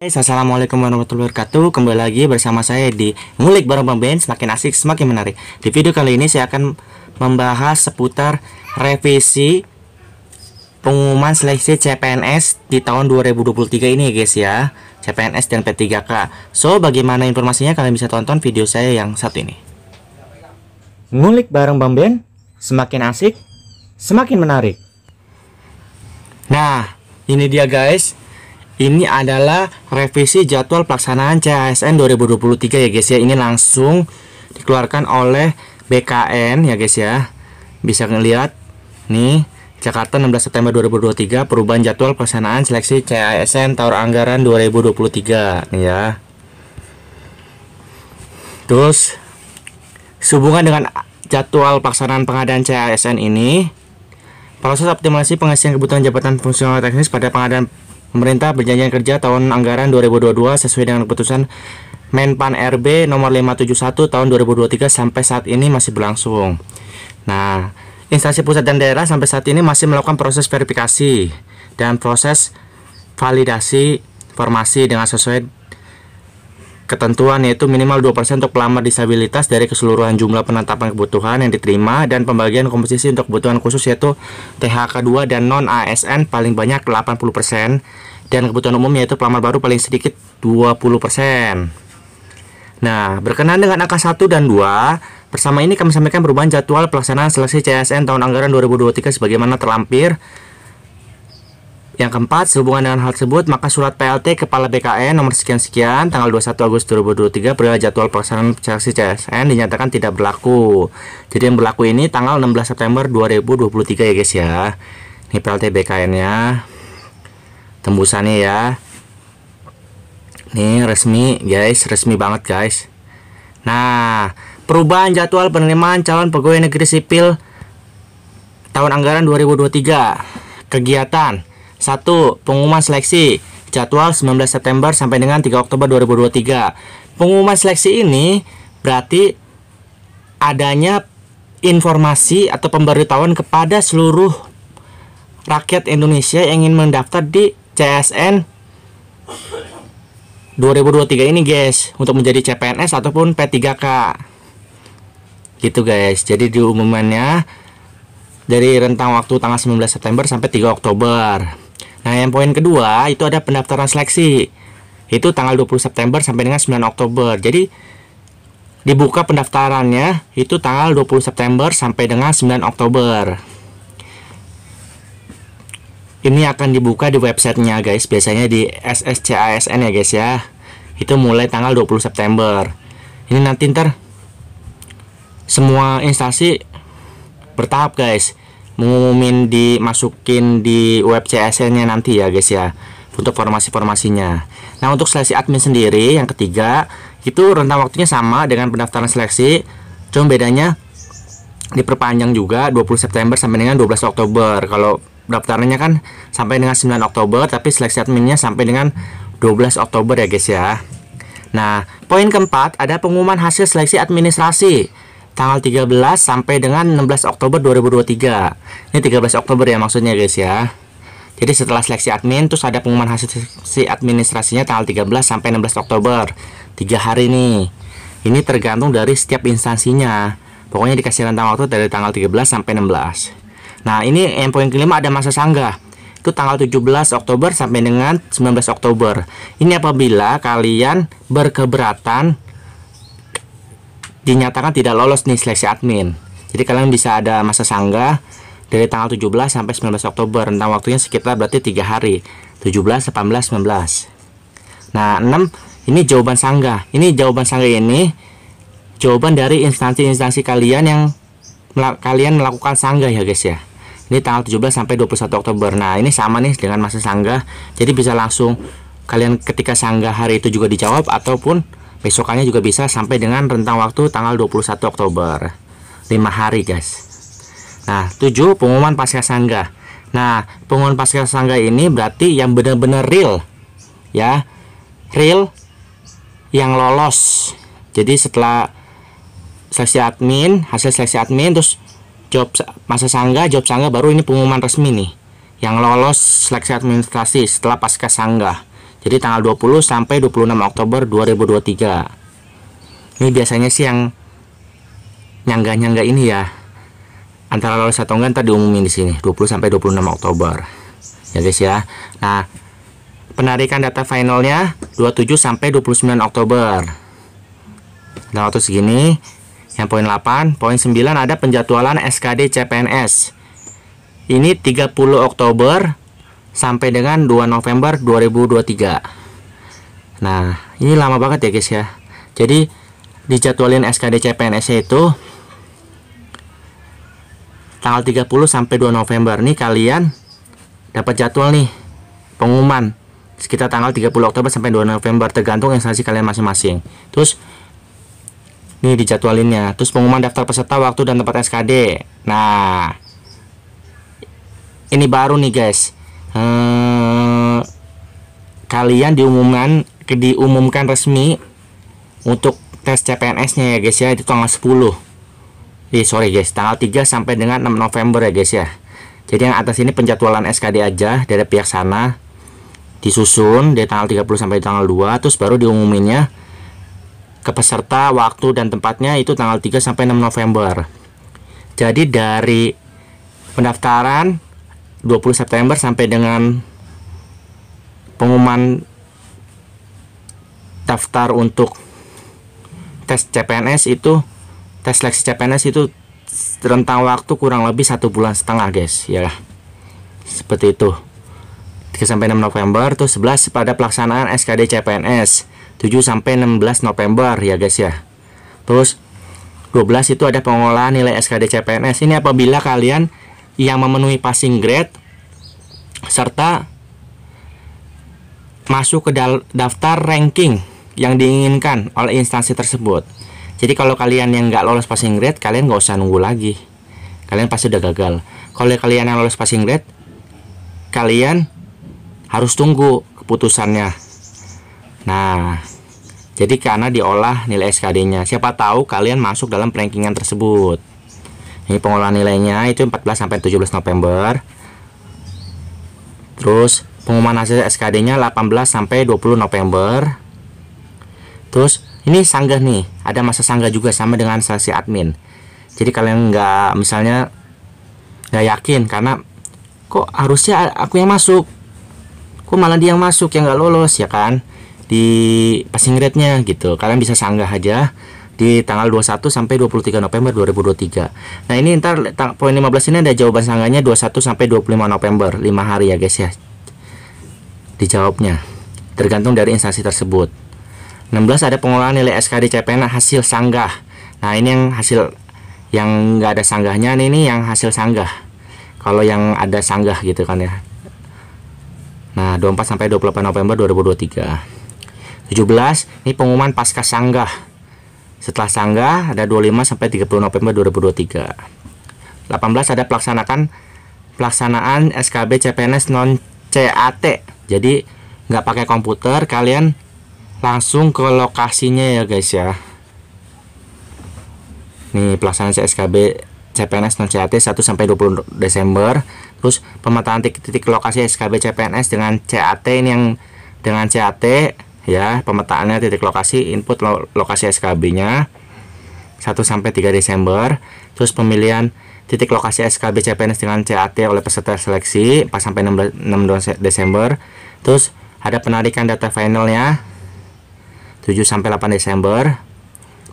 Assalamualaikum warahmatullahi wabarakatuh. Kembali lagi bersama saya di Ngulik Bareng Bang Ben. Semakin asik, semakin menarik. Di video kali ini saya akan membahas seputar revisi pengumuman seleksi CPNS di tahun 2023 ini guys ya, CPNS dan P3K. So, bagaimana informasinya kalian bisa tonton video saya yang satu ini. Ngulik Bareng Bang Ben, semakin asik, semakin menarik. Nah, ini dia guys. Ini adalah revisi jadwal pelaksanaan CASN 2023 ya guys ya. Ini langsung dikeluarkan oleh BKN ya guys ya. Bisa ngelihat nih, Jakarta 16 September 2023, perubahan jadwal pelaksanaan seleksi CASN tahun anggaran 2023 nih ya. Terus sehubungan dengan jadwal pelaksanaan pengadaan CASN ini, proses optimalisasi pengisian kebutuhan jabatan fungsional teknis pada pengadaan pemerintah Perjanjian Kerja tahun anggaran 2022 sesuai dengan keputusan Menpan RB nomor 571 tahun 2023 sampai saat ini masih berlangsung. Nah, instansi pusat dan daerah sampai saat ini masih melakukan proses verifikasi dan proses validasi formasi dengan sesuai ketentuan, yaitu minimal 2% untuk pelamar disabilitas dari keseluruhan jumlah penetapan kebutuhan yang diterima, dan pembagian komposisi untuk kebutuhan khusus yaitu THK 2 dan non ASN paling banyak 80%, dan kebutuhan umum yaitu pelamar baru paling sedikit 20%. Nah, berkenaan dengan angka 1 dan 2, bersama ini kami sampaikan perubahan jadwal pelaksanaan seleksi CASN tahun anggaran 2023 sebagaimana terlampir. Yang keempat, sehubungan dengan hal tersebut, maka surat PLT Kepala BKN nomor sekian-sekian tanggal 21 Agustus 2023 perihal jadwal pelaksanaan seleksi CASN dinyatakan tidak berlaku. Jadi yang berlaku ini tanggal 16 September 2023 ya guys ya. Ini PLT BKN-nya. Tembusannya ya. Nih resmi guys, resmi banget guys. Nah, perubahan jadwal penerimaan calon pegawai negeri sipil tahun anggaran 2023. Kegiatan 1. Pengumuman seleksi jadwal 19 September sampai dengan 3 Oktober 2023. Pengumuman seleksi ini berarti adanya informasi atau pemberitahuan kepada seluruh rakyat Indonesia yang ingin mendaftar di CASN 2023 ini guys, untuk menjadi CPNS ataupun P3K. Gitu guys. Jadi diumumannya dari rentang waktu tanggal 19 September sampai 3 Oktober. Nah, yang poin kedua itu ada pendaftaran seleksi. Itu tanggal 20 September sampai dengan 9 Oktober. Jadi dibuka pendaftarannya itu tanggal 20 September sampai dengan 9 Oktober. Ini akan dibuka di websitenya guys, biasanya di SSCASN ya guys ya. Itu mulai tanggal 20 September. Ini nanti ntar semua instansi bertahap guys, mengumumin dimasukin di web CASN-nya nanti ya guys ya, untuk formasi-formasinya. Nah, untuk seleksi admin sendiri yang ketiga itu rentang waktunya sama dengan pendaftaran seleksi, cuma bedanya diperpanjang juga 20 September sampai dengan 12 Oktober. Kalau pendaftarannya kan sampai dengan 9 Oktober, tapi seleksi adminnya sampai dengan 12 Oktober ya guys ya. Nah, poin keempat ada pengumuman hasil seleksi administrasi tanggal 13 sampai dengan 16 Oktober 2023. Ini 13 Oktober ya maksudnya guys ya. Jadi setelah seleksi admin terus ada pengumuman hasil seleksi administrasinya tanggal 13 sampai 16 Oktober. 3 hari nih. Ini tergantung dari setiap instansinya. Pokoknya dikasih rentang waktu dari tanggal 13 sampai 16. Nah, ini yang poin kelima ada masa sanggah. Itu tanggal 17 Oktober sampai dengan 19 Oktober. Ini apabila kalian berkeberatan dinyatakan tidak lolos nih seleksi admin. Jadi kalian bisa ada masa sanggah dari tanggal 17 sampai 19 Oktober. Rentang waktunya sekitar berarti 3 hari. 17, 18, 19. Nah, 6 ini jawaban sanggah. Ini jawaban sanggah ini jawaban dari instansi-instansi kalian yang kalian melakukan sanggah ya guys ya. Ini tanggal 17 sampai 21 Oktober. Nah, ini sama nih dengan masa sanggah. Jadi bisa langsung kalian ketika sanggah hari itu juga dijawab, ataupun besokannya juga bisa sampai dengan rentang waktu tanggal 21 Oktober. 5 hari guys. Nah, 7 pengumuman pasca sanggah. Nah, pengumuman pasca sanggah ini berarti yang benar-benar real ya. Real yang lolos. Jadi setelah seleksi admin, hasil seleksi admin, terus job masa sanggah, job sanggah, baru ini pengumuman resmi nih yang lolos seleksi administrasi setelah pasca sanggah. Jadi tanggal 20 sampai 26 Oktober 2023. Ini biasanya sih yang nyangga-nyangga ini ya, antara lolos atau enggak ntar diumumin di sini 20 sampai 26 Oktober. Ya guys ya. Nah, penarikan data finalnya 27 sampai 29 Oktober. Nah, waktu segini. Yang poin 8, poin 9 ada penjadwalan SKD CPNS. Ini 30 Oktober sampai dengan 2 November 2023. Nah, ini lama banget ya guys ya. Jadi dijadwalin SKD CPNS itu tanggal 30 sampai 2 November. Nih kalian dapat jadwal nih pengumuman sekitar tanggal 30 Oktober sampai 2 November, tergantung instansi kalian masing-masing. Terus nih dijadwalinnya. Terus pengumuman daftar peserta, waktu dan tempat SKD. Nah, ini baru nih guys. Kalian diumumkan resmi untuk tes CPNS-nya ya guys ya, itu tanggal 10. Sorry guys, tanggal 3 sampai dengan 6 November ya guys ya. Jadi yang atas ini penjadwalan SKD aja dari pihak sana, disusun dari tanggal 30 sampai tanggal 2, terus baru diumuminnya ke peserta, waktu dan tempatnya itu tanggal 3 sampai 6 November. Jadi dari pendaftaran 20 September sampai dengan pengumuman daftar untuk tes CPNS itu, tes seleksi CPNS itu rentang waktu kurang lebih 1,5 bulan guys ya. Seperti itu. 3 sampai 6 November. Terus 11 pada pelaksanaan SKD CPNS 7 sampai 16 November ya guys ya. Terus 12 itu ada pengolahan nilai SKD CPNS. Ini apabila kalian yang memenuhi passing grade serta masuk ke daftar ranking yang diinginkan oleh instansi tersebut. Jadi kalau kalian yang nggak lolos passing grade, kalian nggak usah nunggu lagi. Kalian pasti udah gagal. Kalau kalian yang lolos passing grade, kalian harus tunggu keputusannya. Nah, jadi karena diolah nilai SKD-nya. Siapa tahu kalian masuk dalam rankingan tersebut. Ini pengolahan nilainya itu 14 sampai 17 November. Terus pengumuman hasil SKD-nya 18 sampai 20 November. Terus ini sanggah nih, ada masa sanggah juga sama dengan seleksi admin. Jadi kalian nggak, misalnya nggak yakin karena kok harusnya aku yang masuk, kok malah dia yang masuk yang nggak lolos ya kan, di passing grade-nya gitu. Kalian bisa sanggah aja di tanggal 21 sampai 23 November 2023. Nah, ini ntar poin 15 ini ada jawaban sanggahnya 21 sampai 25 November, 5 hari ya guys ya. Dijawabnya tergantung dari instansi tersebut. 16 ada pengolahan nilai SKD CPNS hasil sanggah. Nah, ini yang hasil yang nggak ada sanggahnya, ini yang hasil sanggah. Kalau yang ada sanggah gitu kan ya. Nah, 24 sampai 28 November 2023. 17 ini pengumuman pasca sanggah. Setelah sanggah ada 25 sampai 30 November 2023. 18 ada pelaksanaan SKB CPNS non CAT. Jadi nggak pakai komputer, kalian langsung ke lokasinya ya guys ya. Nih pelaksanaan SKB CPNS non CAT 1 sampai 20 Desember. Terus pemetaan titik lokasi SKB CPNS dengan CAT, ini yang dengan CAT ya, pemetaannya titik lokasi input lokasi SKB-nya 1 sampai 3 Desember. Terus pemilihan titik lokasi SKB CPNS dengan CAT oleh peserta seleksi 4 sampai 6 Desember. Terus ada penarikan data finalnya 7 sampai 8 Desember.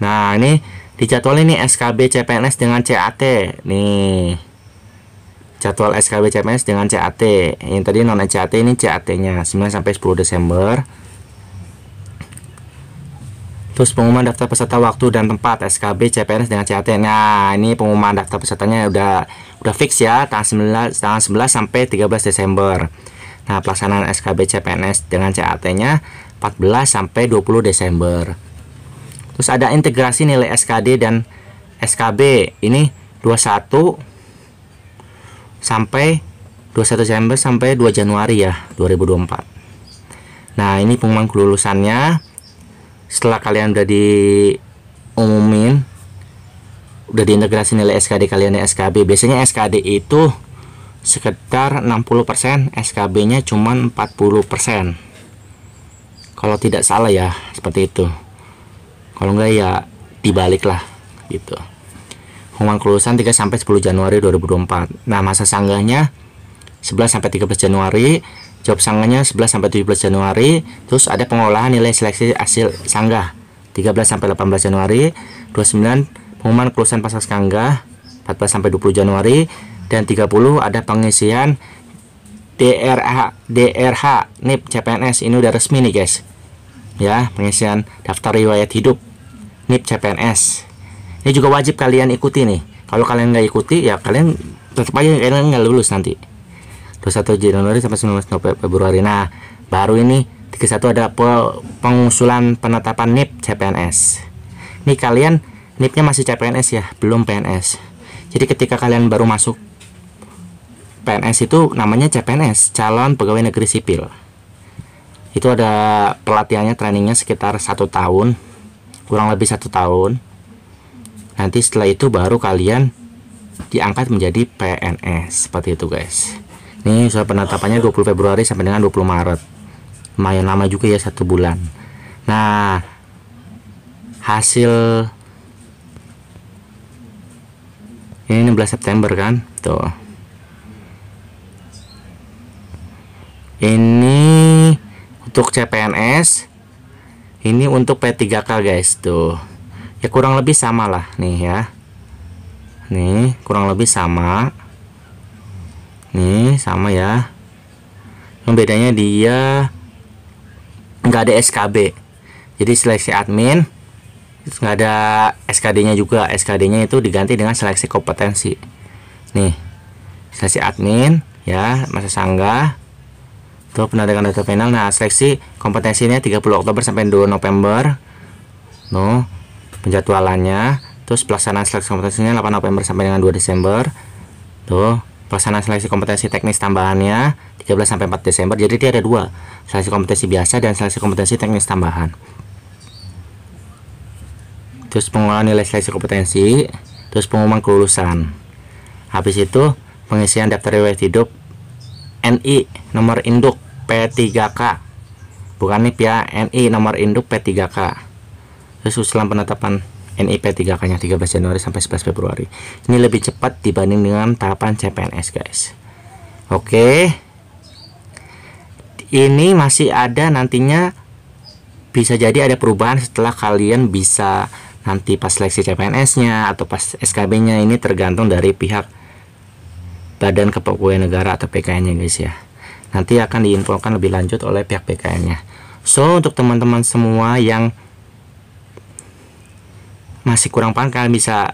Nah, ini dijadwal ini SKB CPNS dengan CAT. Nih. Jadwal SKB CPNS dengan CAT. Yang tadi non CAT, ini CAT-nya 9 sampai 10 Desember. Terus pengumuman daftar peserta waktu dan tempat SKB CPNS dengan CAT. Nah, ini pengumuman daftar pesertanya udah fix ya, tanggal 11 sampai 13 Desember. Nah, pelaksanaan SKB CPNS dengan CAT-nya 14 sampai 20 Desember. Terus ada integrasi nilai SKD dan SKB. Ini 21 sampai 21 Desember sampai 2 Januari ya 2024. Nah, ini pengumuman kelulusannya. Setelah kalian udah diumumin, udah diintegrasi nilai SKD kalian di SKB. Biasanya SKD itu sekitar 60%, SKB-nya cuma 40%. Kalau tidak salah ya seperti itu. Kalau enggak ya dibalik lah gitu. Pengumuman kelulusan 3 sampai 10 Januari 2024. Nah, masa sanggahnya 11 sampai 13 Januari, jawab sanggahnya 11 sampai 17 Januari, terus ada pengolahan nilai seleksi hasil sanggah 13 sampai 18 Januari, 29 pengumuman kelulusan pasca sanggah 14 sampai 20 Januari, dan 30 ada pengisian DRH NIP CPNS. Ini udah resmi nih guys. Ya, pengisian daftar riwayat hidup NIP CPNS. Ini juga wajib kalian ikuti nih. Kalau kalian nggak ikuti ya kalian tetap aja kalian nggak lulus nanti. 21 Januari sampai 19 Februari. Nah, baru ini 31 ada pengusulan penetapan NIP CPNS. Ini kalian NIP-nya masih CPNS ya, belum PNS. Jadi ketika kalian baru masuk PNS itu namanya CPNS, calon pegawai negeri sipil. Itu ada pelatihannya, trainingnya sekitar 1 tahun, kurang lebih 1 tahun. Nanti setelah itu baru kalian diangkat menjadi PNS, seperti itu guys. Ini soal penetapannya 20 Februari sampai dengan 20 Maret. Lumayan lama juga ya, 1 bulan. Nah, hasil ini 16 September kan, tuh. Ini untuk CPNS, ini untuk P3K guys, tuh. Ya kurang lebih sama lah nih ya. Nih kurang lebih sama. Nih sama ya. Yang bedanya dia nggak ada SKB. Jadi seleksi admin, nggak ada SKD-nya juga. SKD-nya itu diganti dengan seleksi kompetensi. Nih seleksi admin ya, masa sanggah, tuh penandakan data final. Nah, seleksi kompetensinya 30 Oktober sampai 2 November. No, penjadwalannya. Terus pelaksanaan seleksi kompetensinya 8 November sampai dengan 2 Desember. Tuh, pelaksanaan seleksi kompetensi teknis tambahannya 13 sampai 4 Desember. Jadi dia ada 2, seleksi kompetensi biasa dan seleksi kompetensi teknis tambahan. Terus pengumuman nilai seleksi kompetensi, terus pengumuman kelulusan. Habis itu pengisian daftar riwayat hidup NI nomor induk P3K, bukan NIP ya, NI nomor induk P3K. Terus usulan penetapan NI P3K nya 13 Januari sampai 11 Februari. Ini lebih cepat dibanding dengan tahapan CPNS guys. Oke, ini masih ada nantinya, bisa jadi ada perubahan setelah kalian bisa nanti pas seleksi CPNS-nya atau pas SKB-nya. Ini tergantung dari pihak Badan Kepegawaian Negara atau PKN-nya guys ya. Nanti akan diinfokan lebih lanjut oleh pihak PKN-nya. So, untuk teman-teman semua yang masih kurang paham, kalian bisa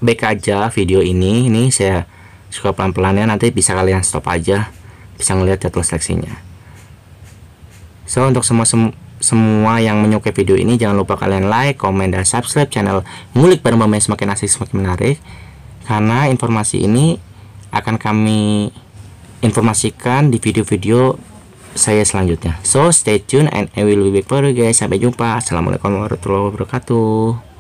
back aja video ini. Ini saya suka pelan-pelan ya, nanti bisa kalian stop aja, bisa ngelihat jadwal seleksinya. So, untuk semua yang menyukai video ini, jangan lupa kalian like, komen, dan subscribe channel Ngulik Bareng Bermain semakin asik, semakin menarik. Karena informasi ini akan kami informasikan di video-video saya selanjutnya. So stay tune and I will be back for you guys. Sampai jumpa. Assalamualaikum warahmatullahi wabarakatuh.